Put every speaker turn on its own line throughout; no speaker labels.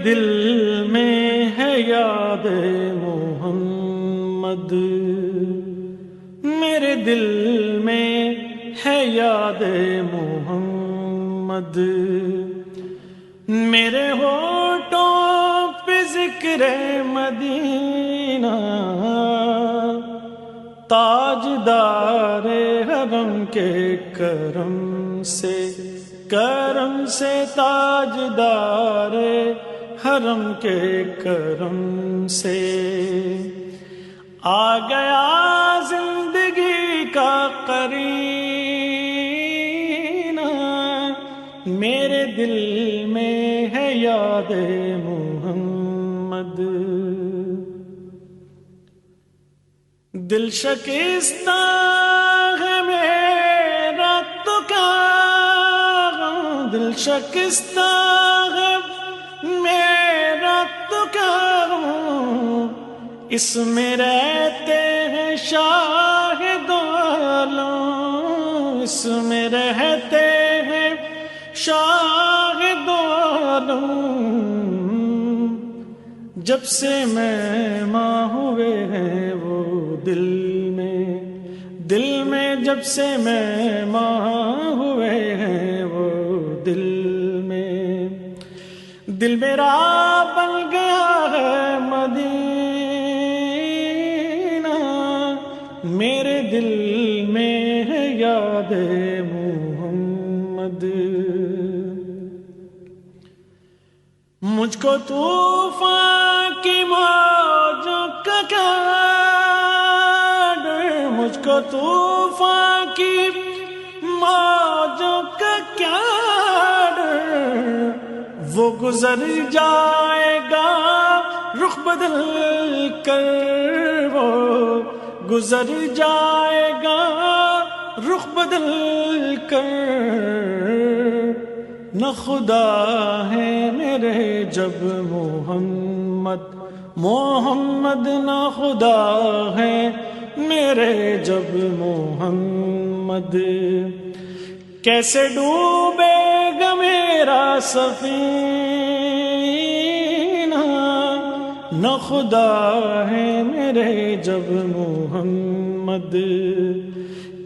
دل میں ہے یاد محمد، میرے دل میں ہے یاد محمد، میرے ہونٹوں پہ ذکر مدینہ، تاجدار حرم کے کرم سے تاجدار حرم کے کرم سے آ گیا زندگی کا قرینہ، میرے دل میں ہے یاد محمد، دل شکستہ ہے میرا تو کیا غم، دل شکستہ ہے میرا تو کیا غم، اس میں رہتے ہیں شاہد عالم، اس میں رہتے ہیں شاہد عالم، جب سے مہماں ہوئے ہیں وہ دل میں جب سے مہماں ہوئے ہیں وہ دل میرا بن گیا ہے مدینہ، میرے دل میں ہے یاد محمد، مجھ کو طوفان کی موجوں کا کیا ڈر، مجھ کو طوفان کی موجوں کا کیا ڈر، وہ گزر جائے گا رخ بدل کر، وہ گزر جائے گا رخ بدل کر، نہ خدا ہے میرے جب محمد نہ خدا ہے میرے جب محمد، کیسے ڈوبے گا میرا سفینہ، نہ خدا ہے میرے جب محمد،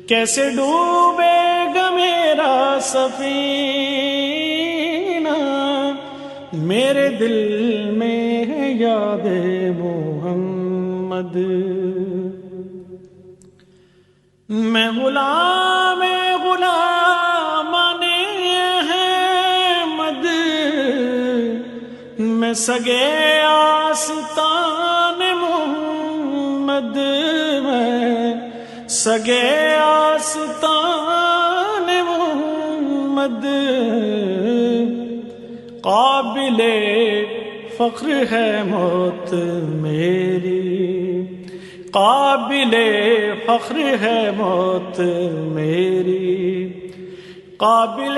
کیسے ڈوبے گا میرا سفینہ، میرے دل میں ہے یاد محمد، میں غلام احمد، میں سگے آستان محمد، میں سگے آستان محمد، قابل فخر ہے موت میری، قابل فخر ہے موت میری، قابل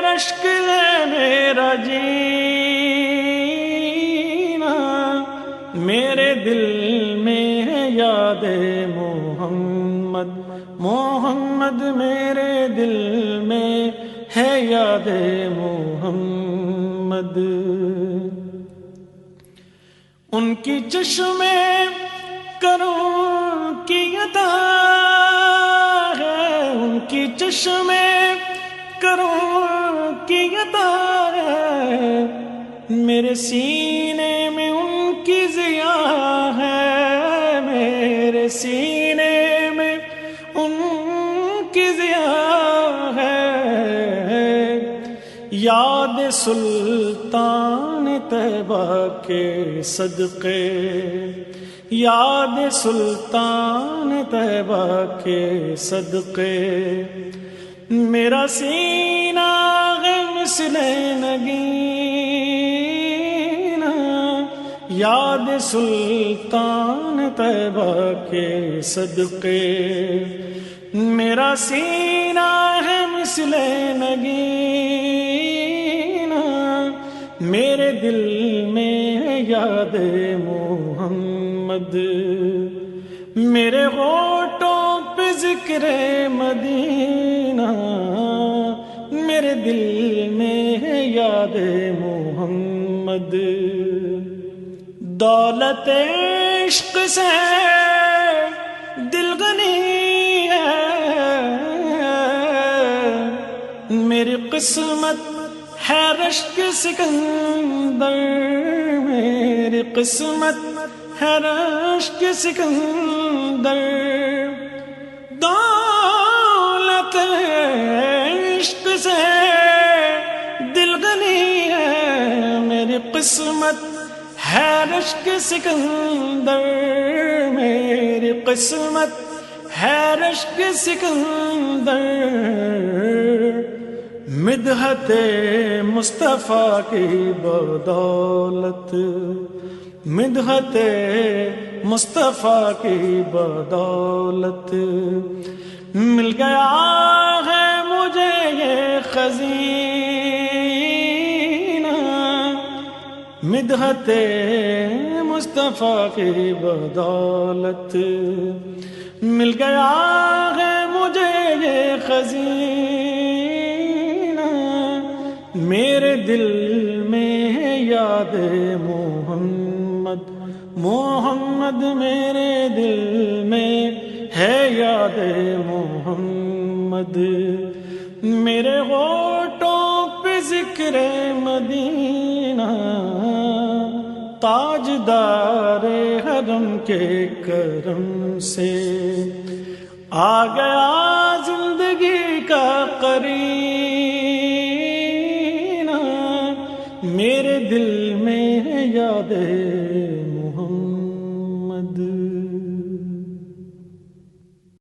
رشک ہے میرا جینا، میرے دل میں ہے یاد محمد، میرے دل میں ہے یاد محمد، ان کی چشمے کروں کی عطا ہے، ان کی چشمے کروں کی عطا ہے، میرے سینے میں ان کی ضیا ہے، میرے سینے میں ان کی ضیا ہے، یاد سلطان طیبہ کے صدقے، یاد سلطان طیبہ کے صدقے، میرا سینہ ہے مثل نگینہ، یاد سلطان طیبہ کے صدقے، میرا سینہ ہے مثل نگینہ، میرے دل میں ہے یاد محمد، میرے ہونٹوں پہ ذکر مدینہ، میرے دل میں ہے یاد محمد، محمد دولت عشق سے دل غنی ہے، میری قسمت ہے رشک سکندر، میری قسمت ہے رشک سکندر، دولت عشق سے دل غنی ہے، میری قسمت ہے رشک سکندر، میری قسمت ہے رشک سکندر، مدحت مصطفیٰ کی بدولت، مدحت مصطفیٰ کی بدولت مل گیا ہے مجھے یہ خزینہ، مدحت مصطفیٰ کی بدولت مل گیا ہے مجھے یہ خزینہ، میرے دل میں ہے یاد محمد، محمد میرے دل میں ہے یاد محمد، میرے ہونٹوں پہ ذکر مدینہ، تاجدار حرم کے کرم سے آ گیا زندگی کا قرینہ، میرے دل میں ہے یاد